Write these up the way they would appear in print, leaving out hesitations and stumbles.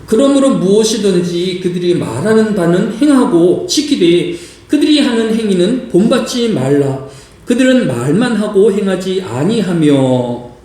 그러므로 무엇이든지 그들이 말하는 바는 행하고 지키되 그들이 하는 행위는 본받지 말라. 그들은 말만 하고 행하지 아니하며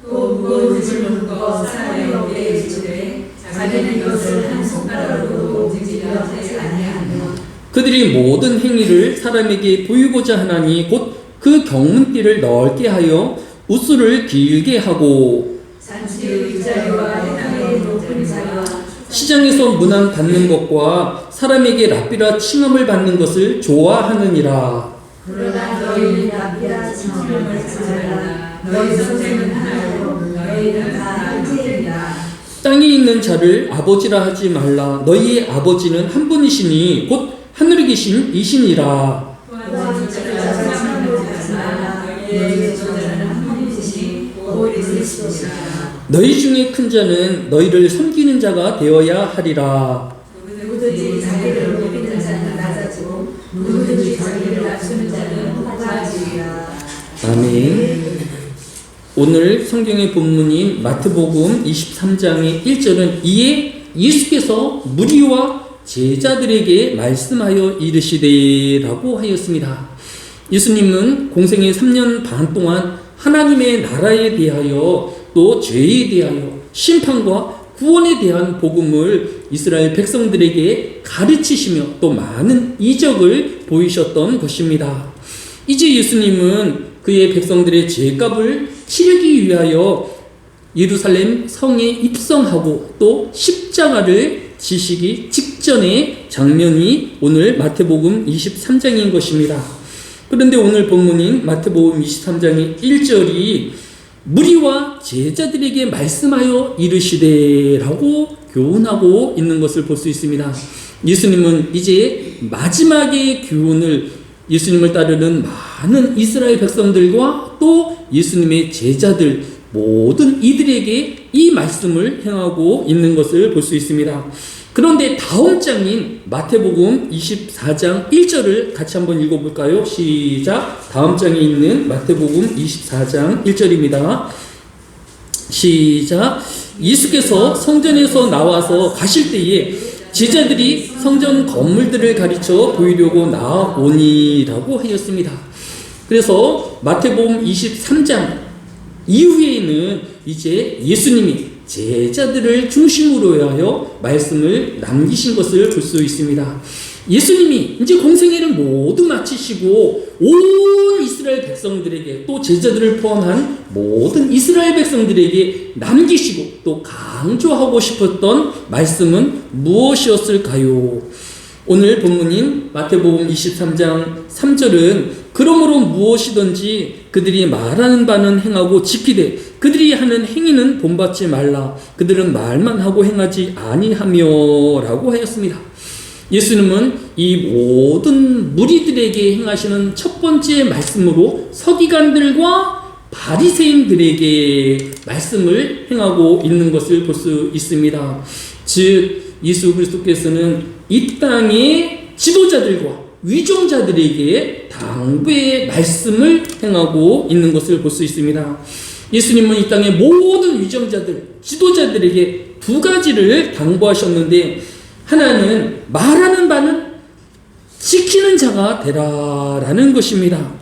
또 무엇을 묻고 사람의 어깨에 지되 자기는 이것을 한 손가락으로 움직이려 하지 아니하며 그들이 모든 행위를 사람에게 보이고자 하나니 곧 그 경문띠를 넓게 하여 웃수를 길게 하고 산지의 윗자리와 땅의 높은 자리와 시장에서 문안 받는 것과 사람에게 랍비라 칭함을 받는 것을 좋아하느니라. 그러나 너희는 랍비라 칭함을 받지 말라. 너희 선생은 하나요 너희는 다 형제이다. 땅에 있는 자를 아버지라 하지 말라. 너희의 아버지는 한 분이시니 곧 하늘에 계신 이시니라. 또한 주자를 칭함을 받지 말라. 너희의 주자는 한 분이시니 곧 그리스도시라. 너희 중에 큰 자는 너희를 섬기는 자가 되어야 하리라. 누구든지 자기를 높이는 자는 낮아지고 누구든지 자기를 낮추는 자는 높아지리라. 아멘. 오늘 성경의 본문인 마태복음 23장의 1절은 이에 예수께서 무리와 제자들에게 말씀하여 이르시되라고 하였습니다. 예수님은 공생의 3년 반 동안 하나님의 나라에 대하여 또 죄에 대하여 심판과 구원에 대한 복음을 이스라엘 백성들에게 가르치시며 또 많은 이적을 보이셨던 것입니다. 이제 예수님은 그의 백성들의 죄값을 치르기 위하여 예루살렘 성에 입성하고 또 십자가를 지시기 직전의 장면이 오늘 마태복음 23장인 것입니다. 그런데 오늘 본문인 마태복음 23장의 1절이 무리와 제자들에게 말씀하여 이르시되라고 교훈하고 있는 것을 볼 수 있습니다. 예수님은 이제 마지막의 교훈을 예수님을 따르는 많은 이스라엘 백성들과 또 예수님의 제자들 모든 이들에게 이 말씀을 행하고 있는 것을 볼 수 있습니다. 그런데 다음 장인 마태복음 24장 1절을 같이 한번 읽어볼까요? 시작. 다음 장에 있는 마태복음 24장 1절입니다. 시작. 예수께서 성전에서 나와서 가실 때에 제자들이 성전 건물들을 가르쳐 보이려고 나오니라고 하였습니다. 그래서 마태복음 23장 이후에는 이제 예수님이 제자들을 중심으로 하여 말씀을 남기신 것을 볼 수 있습니다. 예수님이 이제 공생애를 모두 마치시고 온 이스라엘 백성들에게 또 제자들을 포함한 모든 이스라엘 백성들에게 남기시고 또 강조하고 싶었던 말씀은 무엇이었을까요? 오늘 본문인 마태복음 23장 3절은 그러므로 무엇이든지 그들이 말하는 바는 행하고 지키되 그들이 하는 행위는 본받지 말라. 그들은 말만 하고 행하지 아니하며 라고 하였습니다. 예수님은 이 모든 무리들에게 행하시는 첫 번째 말씀으로 서기관들과 바리새인들에게 말씀을 행하고 있는 것을 볼 수 있습니다. 즉 예수 그리스도께서는 이 땅의 지도자들과 위종자들에게 당부의 말씀을 행하고 있는 것을 볼 수 있습니다. 예수님은 이 땅의 모든 위종자들, 지도자들에게 두 가지를 당부하셨는데 하나는 말하는 바는 지키는 자가 되라라는 것입니다.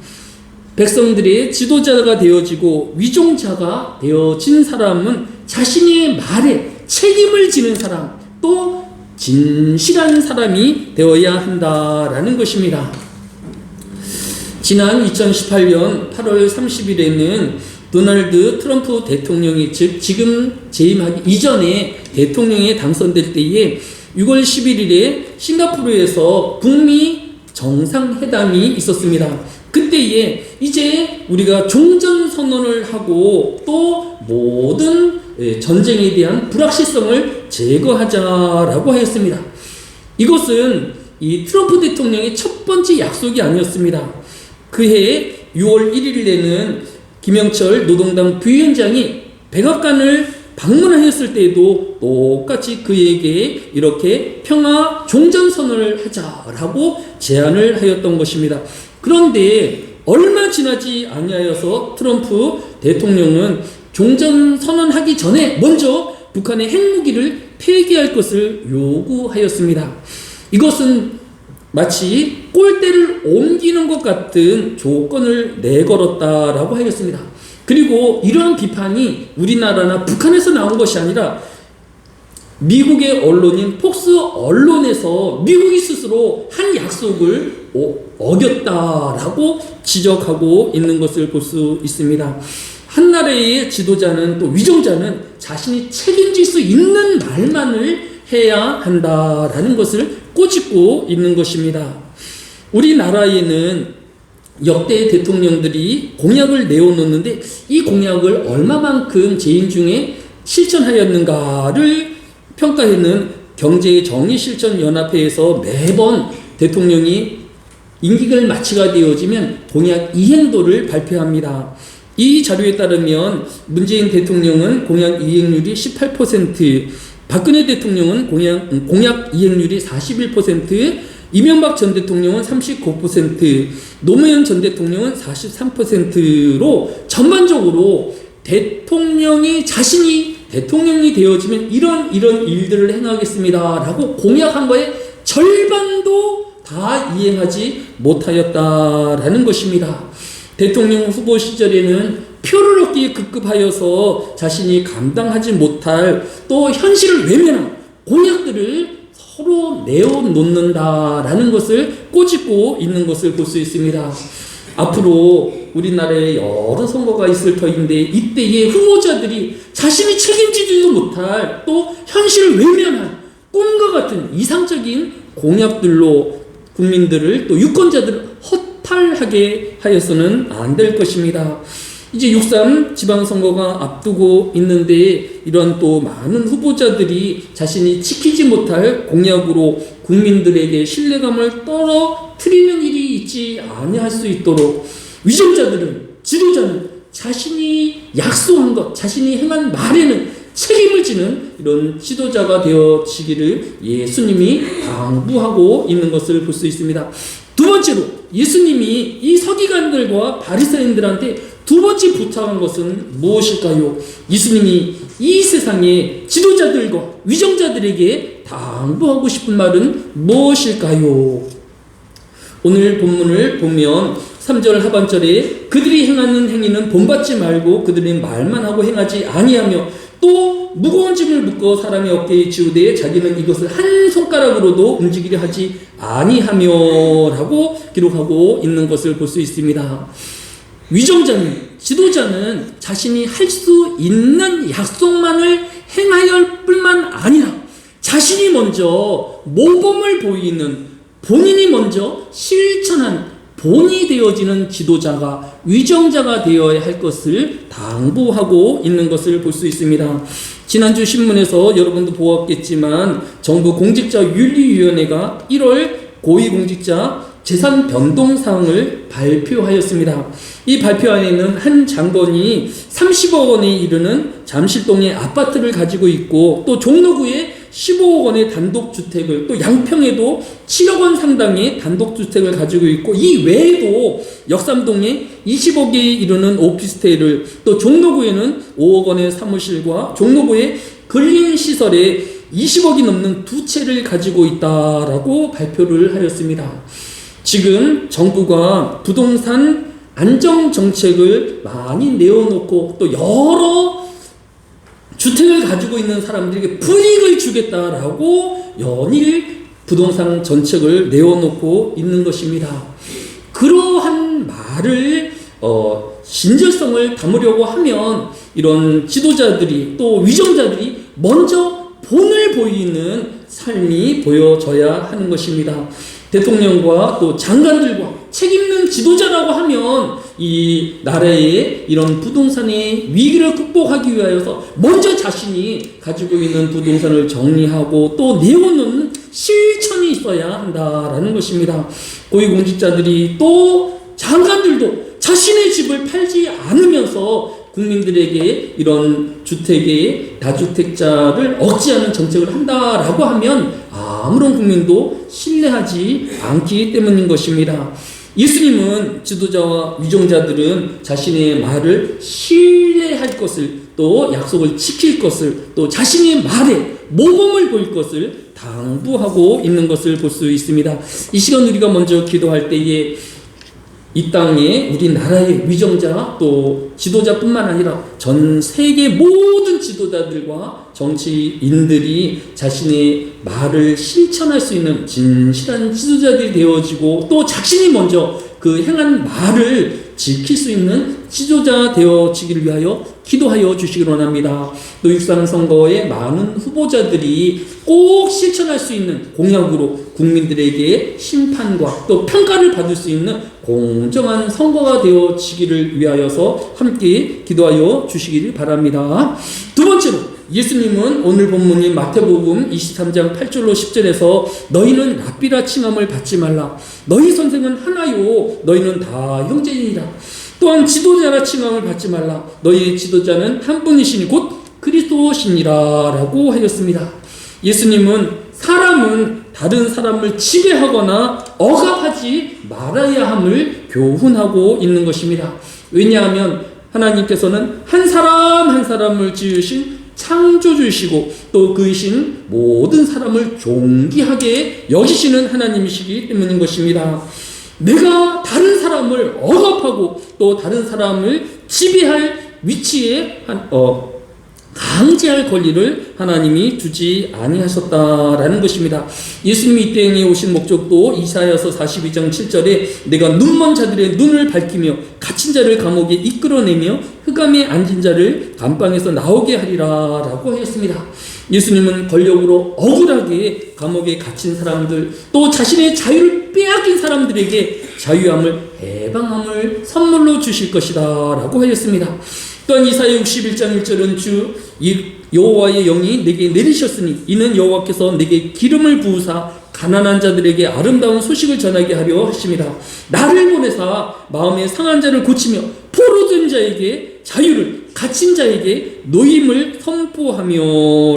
백성들의 지도자가 되어지고 위종자가 되어진 사람은 자신의 말에 책임을 지는 사람, 또 진실한 사람이 되어야 한다라는 것입니다. 지난 2018년 8월 30일에는 도널드 트럼프 대통령이 즉 지금 재임하기 이전에 대통령에 당선될 때에 6월 11일에 싱가포르에서 북미 정상회담이 있었습니다. 그때에 이제 우리가 종전선언을 하고 또 모든 전쟁에 대한 불확실성을 제거하자라고 하였습니다. 이것은 이 트럼프 대통령의 첫 번째 약속이 아니었습니다. 그해 6월 1일에는 김영철 노동당 부위원장이 백악관을 방문하였을 때에도 똑같이 그에게 이렇게 평화 종전선언을 하자라고 제안을 하였던 것입니다. 그런데 얼마 지나지 아니하여서 트럼프 대통령은 종전선언하기 전에 먼저 북한의 핵무기를 폐기할 것을 요구하였습니다. 이것은 마치 꼴대를 옮기는 것 같은 조건을 내걸었다라고 하였습니다. 그리고 이러한 비판이 우리나라나 북한에서 나온 것이 아니라 미국의 언론인 폭스 언론에서 미국이 스스로 한 약속을 어겼다라고 지적하고 있는 것을 볼 수 있습니다. 한 나라의 지도자는 또 위정자는 자신이 책임질 수 있는 말만을 해야 한다라는 것을 꼬집고 있는 것입니다. 우리나라에는 역대 대통령들이 공약을 내어놓는데 이 공약을 얼마만큼 재임 중에 실천하였는가를 평가하는 경제정의실천연합회에서 매번 대통령이 임기가 마치가 되어지면 공약 이행도를 발표합니다. 이 자료에 따르면 문재인 대통령은 공약 이행률이 18%, 박근혜 대통령은 공약 이행률이 41%, 이명박 전 대통령은 39%, 노무현 전 대통령은 43%로 전반적으로 대통령이 자신이 대통령이 되어지면 이런 일들을 행하겠습니다 라고 공약한 거에 절반도 다 이행하지 못하였다라는 것입니다. 대통령 후보 시절에는 표를 얻기에 급급하여서 자신이 감당하지 못할 또 현실을 외면한 공약들을 서로 내어놓는다라는 것을 꼬집고 있는 것을 볼 수 있습니다. 앞으로 우리나라에 여러 선거가 있을 터인데 이때의 후보자들이 자신이 책임지지도 못할 또 현실을 외면한 꿈과 같은 이상적인 공약들로 국민들을 또 유권자들을 허탈하게 하여서는 안 될 것입니다. 이제 6.3 지방선거가 앞두고 있는데 이런 또 많은 후보자들이 자신이 지키지 못할 공약으로 국민들에게 신뢰감을 떨어뜨리는 일이 있지 아니할 수 있도록 위정자들은, 지도자는 자신이 약속한 것, 자신이 행한 말에는 책임을 지는 이런 지도자가 되어지기를 예수님이 당부하고 있는 것을 볼 수 있습니다. 두 번째로 예수님이 이 서기관들과 바리새인들한테 두 번째 부탁한 것은 무엇일까요? 예수님이 이 세상의 지도자들과 위정자들에게 당부하고 싶은 말은 무엇일까요? 오늘 본문을 보면 3절 하반절에 그들이 행하는 행위는 본받지 말고 그들의 말만 하고 행하지 아니하며 또 무거운 짐을 묶어 사람의 어깨에 지우되 자기는 이것을 한 손가락으로도 움직이려 하지 아니하며 라고 기록하고 있는 것을 볼 수 있습니다. 위정자는, 지도자는 자신이 할 수 있는 약속만을 행하여 뿐만 아니라 자신이 먼저 모범을 보이는, 본인이 먼저 실천한 본이 되어지는 지도자가, 위정자가 되어야 할 것을 당부하고 있는 것을 볼 수 있습니다. 지난주 신문에서 여러분도 보았겠지만 정부 공직자윤리위원회가 1월 고위공직자 재산 변동사항을 발표하였습니다. 이 발표안에는 한 장관이 30억 원에 이르는 잠실동에 아파트를 가지고 있고 또 종로구에 15억 원의 단독주택을, 또 양평에도 7억 원 상당의 단독주택을 가지고 있고 이 외에도 역삼동에 20억에 이르는 오피스텔을, 또 종로구에는 5억 원의 사무실과 종로구의 근린시설에 20억이 넘는 두 채를 가지고 있다라고 발표를 하였습니다. 지금 정부가 부동산 안정정책을 많이 내어놓고 또 여러 주택을 가지고 있는 사람들에게 불이익을 주겠다라고 연일 부동산 정책을 내어놓고 있는 것입니다. 그러한 말을 진실성을 담으려고 하면 이런 지도자들이 또 위정자들이 먼저 본을 보이는 삶이 보여져야 하는 것입니다. 대통령과 또 장관들과 책임있는 지도자라고 하면 이 나라의 이런 부동산의 위기를 극복하기 위하여서 먼저 자신이 가지고 있는 부동산을 정리하고 또 내어놓는 실천이 있어야 한다라는 것입니다. 고위공직자들이 또 장관들도 자신의 집을 팔지 않으면서 국민들에게 이런 주택의 다주택자를 억제하는 정책을 한다라고 하면 아무런 국민도 신뢰하지 않기 때문인 것입니다. 예수님은 지도자와 위정자들은 자신의 말을 신뢰할 것을 또 약속을 지킬 것을, 또 자신의 말에 모범을 보일 것을 당부하고 있는 것을 볼 수 있습니다. 이 시간 우리가 먼저 기도할 때에 이 땅에 우리나라의 위정자 또 지도자뿐만 아니라 전 세계 모든 지도자들과 정치인들이 자신의 말을 실천할 수 있는 진실한 지도자들이 되어지고, 또 자신이 먼저 그 행한 말을 지킬 수 있는 지도자 되어지기를 위하여 기도하여 주시기 원합니다. 또 육상 선거의 많은 후보자들이 꼭 실천할 수 있는 공약으로 국민들에게 심판과 또 평가를 받을 수 있는 공정한 선거가 되어지기를 위하여서 함께 기도하여 주시기를 바랍니다. 두 번째로, 예수님은 오늘 본문인 마태복음 23장 8절로 10절에서 너희는 랍비라 칭함을 받지 말라. 너희 선생은 하나요. 너희는 다 형제이니라. 또한 지도자라 칭함을 받지 말라. 너희의 지도자는 한 분이시니 곧 그리스도시니라 라고 하였습니다. 예수님은 사람은 다른 사람을 지배하거나 억압하지 말아야 함을 교훈하고 있는 것입니다. 왜냐하면 하나님께서는 한 사람 한 사람을 지으신 창조주이시고 또 그이신 모든 사람을 존귀하게 여기시는 하나님이시기 때문인 것입니다. 내가 다른 사람을 억압하고 또 다른 사람을 지배할 위치에 강제할 권리를 하나님이 두지 아니하셨다라는 것입니다. 예수님이 이 땅에 오신 목적도 이사야서 42장 7절에 내가 눈먼 자들의 눈을 밝히며 갇힌 자를 감옥에 이끌어내며 흑암에 앉은 자를 감방에서 나오게 하리라 라고 하였습니다. 예수님은 권력으로 억울하게 감옥에 갇힌 사람들, 또 자신의 자유를 빼앗긴 사람들에게 자유함을, 해방함을 선물로 주실 것이다 라고 하였습니다. 또한 이사야 61장 1절은 주 여호와의 영이 내게 내리셨으니 이는 여호와께서 내게 기름을 부으사 가난한 자들에게 아름다운 소식을 전하게 하려 하십니다. 나를 보내사 마음에 상한 자를 고치며 포로된 자에게 자유를, 갇힌 자에게 노임을 선포하며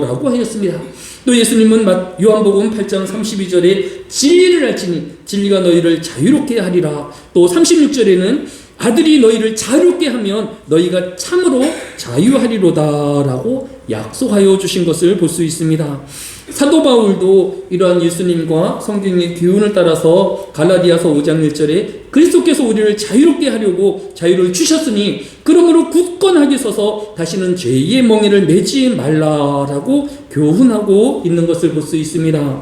라고 하였습니다. 또 예수님은 요한복음 8장 32절에 진리를 알지니 진리가 너희를 자유롭게 하리라. 또 36절에는 아들이 너희를 자유롭게 하면 너희가 참으로 자유하리로다 라고 약속하여 주신 것을 볼 수 있습니다. 사도 바울도 이러한 예수님과 성경의 교훈을 따라서 갈라디아서 5장 1절에 그리스도께서 우리를 자유롭게 하려고 자유를 주셨으니 그러므로 굳건하게 서서 다시는 죄의 멍에를 매지 말라라고 교훈하고 있는 것을 볼 수 있습니다.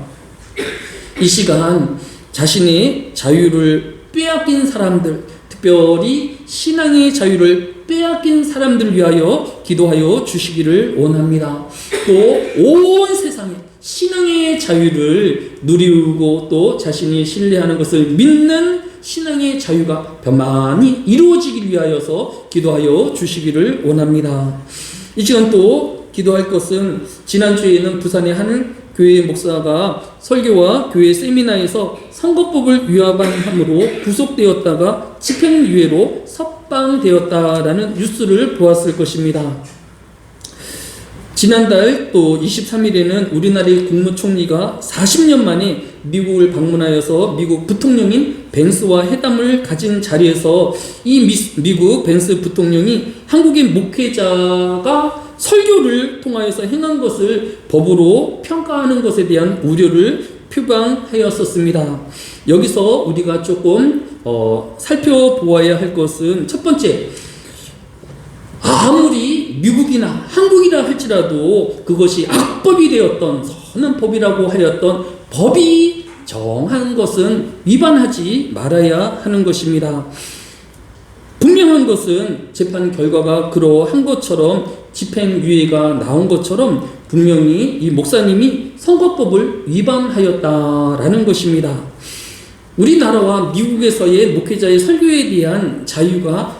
이 시간 자신의 자유를 빼앗긴 사람들, 특별히 신앙의 자유를 빼앗긴 사람들을 위하여 기도하여 주시기를 원합니다. 또 온 세상에 신앙의 자유를 누리고 또 자신이 신뢰하는 것을 믿는 신앙의 자유가 변만히 이루어지기 위하여서 기도하여 주시기를 원합니다. 이 시간 또 기도할 것은, 지난주에는 부산의 한 교회 목사가 설교와 교회 세미나에서 선거법을 위반함으로 구속되었다가 집행유예로 석방되었다라는 뉴스를 보았을 것입니다. 지난달 또 23일에는 우리나라의 국무총리가 40년 만에 미국을 방문하여서 미국 부통령인 벤스와 회담을 가진 자리에서 이 미국 벤스 부통령이 한국의 목회자가 설교를 통하여서 행한 것을 법으로 평가하는 것에 대한 우려를 표방하였었습니다. 여기서 우리가 조금 살펴보아야 할 것은, 첫 번째, 아무리 미국이나 한국이라 할지라도 그것이 악법이 되었던 선언법이라고 하였던 법이 정한 것은 위반하지 말아야 하는 것입니다. 분명한 것은 재판 결과가 그러한 것처럼, 집행유예가 나온 것처럼 분명히 이 목사님이 선거법을 위반하였다라는 것입니다. 우리나라와 미국에서의 목회자의 설교에 대한 자유가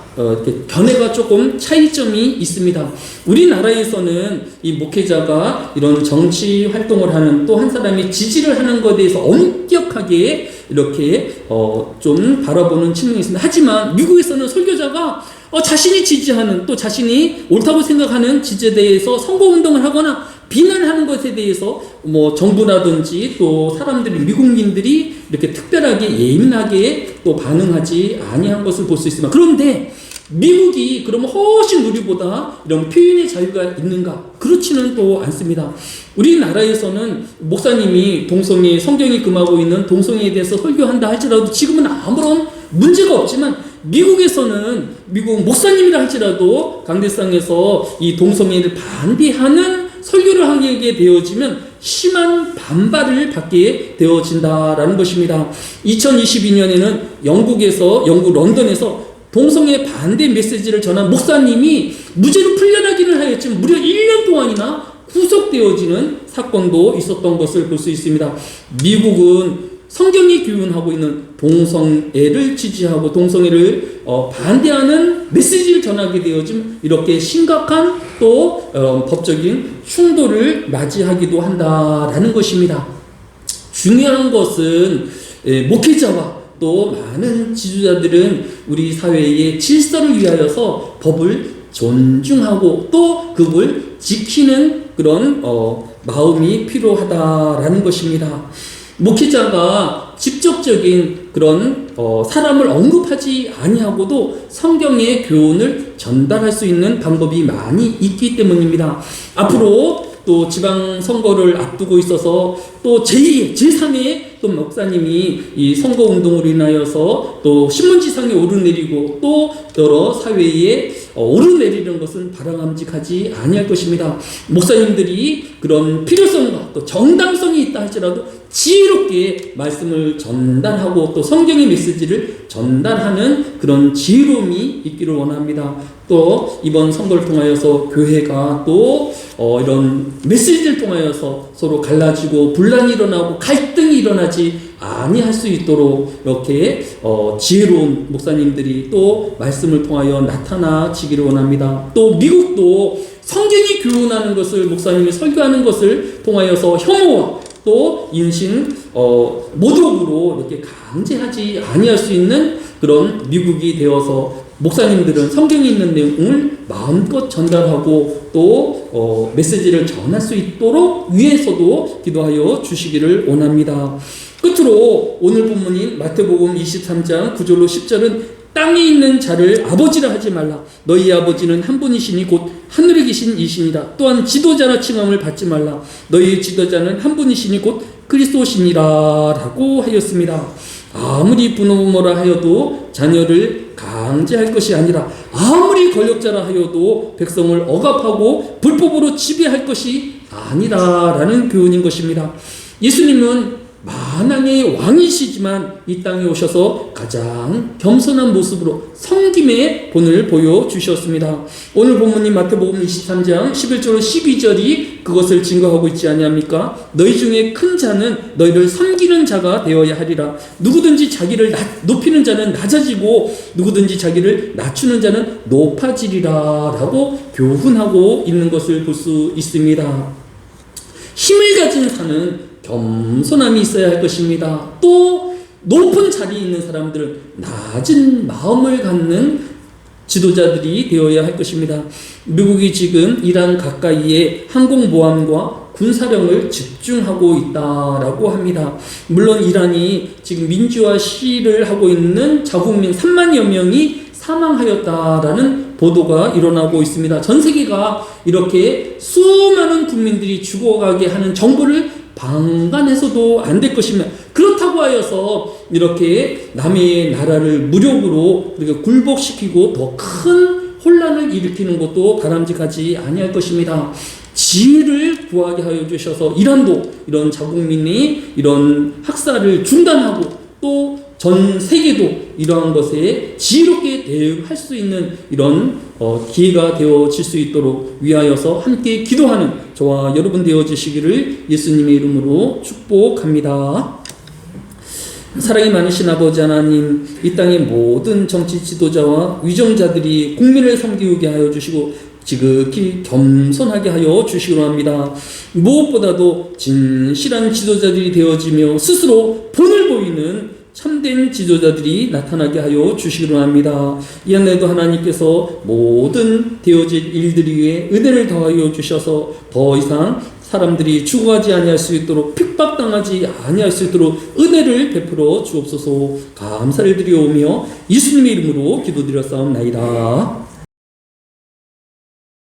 견해가 조금 차이점이 있습니다. 우리나라에서는 이 목회자가 이런 정치 활동을 하는, 또 한 사람이 지지를 하는 것에 대해서 엄격하게 이렇게 좀 바라보는 측면이 있습니다. 하지만 미국에서는 설교자가 자신이 지지하는, 또 자신이 옳다고 생각하는 지지에 대해서 선거운동을 하거나 비난하는 것에 대해서 정부라든지 또 사람들이, 미국민들이 이렇게 특별하게 예민하게 또 반응하지 아니한 것을 볼 수 있습니다. 그런데 미국이 그러면 훨씬 우리보다 이런 표현의 자유가 있는가? 그렇지는 또 않습니다. 우리나라에서는 목사님이 동성애, 성경이 금하고 있는 동성애에 대해서 설교한다 할지라도 지금은 아무런 문제가 없지만 미국에서는 미국 목사님이라 할지라도 강대상에서 이 동성애를 반대하는 설교를 하게 되어지면 심한 반발을 받게 되어진다라는 것입니다. 2022년에는 영국 런던에서 동성애 반대 메시지를 전한 목사님이 무죄로 풀려나기는 하였지만 무려 1년 동안이나 구속되어지는 사건도 있었던 것을 볼 수 있습니다. 미국은 성경이 교훈하고 있는 동성애를 지지하고 동성애를 반대하는 메시지를 전하게 되어지면 이렇게 심각한 또 법적인 충돌을 맞이하기도 한다라는 것입니다. 중요한 것은 목회자와 또 많은 지도자들은 우리 사회의 질서를 위하여서 법을 존중하고 또 그걸 지키는 그런 마음이 필요하다라는 것입니다. 목회자가 직접적인 그런 사람을 언급하지 아니하고도 성경의 교훈을 전달할 수 있는 방법이 많이 있기 때문입니다. 앞으로 또 지방선거를 앞두고 있어서 또 제2의, 제3의 또 목사님이 이 선거운동으로 인하여서 또 신문지상에 오르내리고 또 여러 사회에 오르내리는 것은 바람직하지 아니할 것입니다. 목사님들이 그런 필요성과 또 정당성이 있다 할지라도 지혜롭게 말씀을 전달하고 또 성경의 메시지를 전달하는 그런 지혜로움이 있기를 원합니다. 또 이번 선거를 통하여서 교회가 또 이런 메시지를 통하여서 서로 갈라지고 분란이 일어나고 갈등이 일어나지 아니할 수 있도록 이렇게 지혜로운 목사님들이 또 말씀을 통하여 나타나지기를 원합니다. 또 미국도 성경이 교훈하는 것을 목사님이 설교하는 것을 통하여서 혐오와 또 인신 모독으로 이렇게 강제하지 아니할 수 있는 그런 미국이 되어서 목사님들은 성경에 있는 내용을 마음껏 전달하고 또 메시지를 전할 수 있도록 위에서도 기도하여 주시기를 원합니다. 끝으로 오늘 본문인 마태복음 23장 9절로 10절은 땅에 있는 자를 아버지라 하지 말라. 너희 아버지는 한 분이시니 곧 하늘에 계신 이시니라. 또한 지도자라 칭함을 받지 말라. 너희 지도자는 한 분이시니 곧 그리스도시니라 라고 하였습니다. 아무리 부모라 하여도 자녀를 강제할 것이 아니라 아무리 권력자라 하여도 백성을 억압하고 불법으로 지배할 것이 아니라라는 교훈인 것입니다. 예수님은 만왕의 왕이시지만 이 땅에 오셔서 가장 겸손한 모습으로 섬김의 본을 보여주셨습니다. 오늘 본문인 마태복음 23장 11절 12절이 그것을 증거하고 있지 아니합니까? 너희 중에 큰 자는 너희를 섬기는 자가 되어야 하리라. 누구든지 자기를 높이는 자는 낮아지고 누구든지 자기를 낮추는 자는 높아지리라 라고 교훈하고 있는 것을 볼 수 있습니다. 힘을 가진 자는 겸손함이 있어야 할 것입니다. 또 높은 자리에 있는 사람들은 낮은 마음을 갖는 지도자들이 되어야 할 것입니다. 미국이 지금 이란 가까이에 항공모함과 군사력을 집중하고 있다라고 합니다. 물론 이란이 지금 민주화 시위를 하고 있는 자국민 3만여 명이 사망하였다라는 보도가 일어나고 있습니다. 전 세계가 이렇게 수많은 국민들이 죽어가게 하는 정보를 방관해서도 안 될 것이며 그렇다고 하여서 이렇게 남의 나라를 무력으로 굴복시키고 더 큰 혼란을 일으키는 것도 바람직하지 아니할 것입니다. 지혜를 구하게 하여 주셔서 이란도 이런 자국민이 이런 학살을 중단하고 또 전 세계도 이러한 것에 지혜롭게 대응할 수 있는 이런 기회가 되어질 수 있도록 위하여서 함께 기도하는 저와 여러분 되어주시기를 예수님의 이름으로 축복합니다. 사랑이 많으신 아버지 하나님, 이 땅의 모든 정치 지도자와 위정자들이 국민을 섬기게 하여 주시고 지극히 겸손하게 하여 주시기로 합니다. 무엇보다도 진실한 지도자들이 되어지며 스스로 본을 보이는 참된 지도자들이 나타나게 하여 주시기로 합니다. 이 안에도 하나님께서 모든 되어질 일들이 위해 은혜를 더하여 주셔서 더 이상 사람들이 죽어가지 아니할 수 있도록 핍박당하지 당하지 아니할 수 있도록 은혜를 베풀어 주옵소서. 감사를 드리오며 예수님의 이름으로 기도드렸사옵나이다.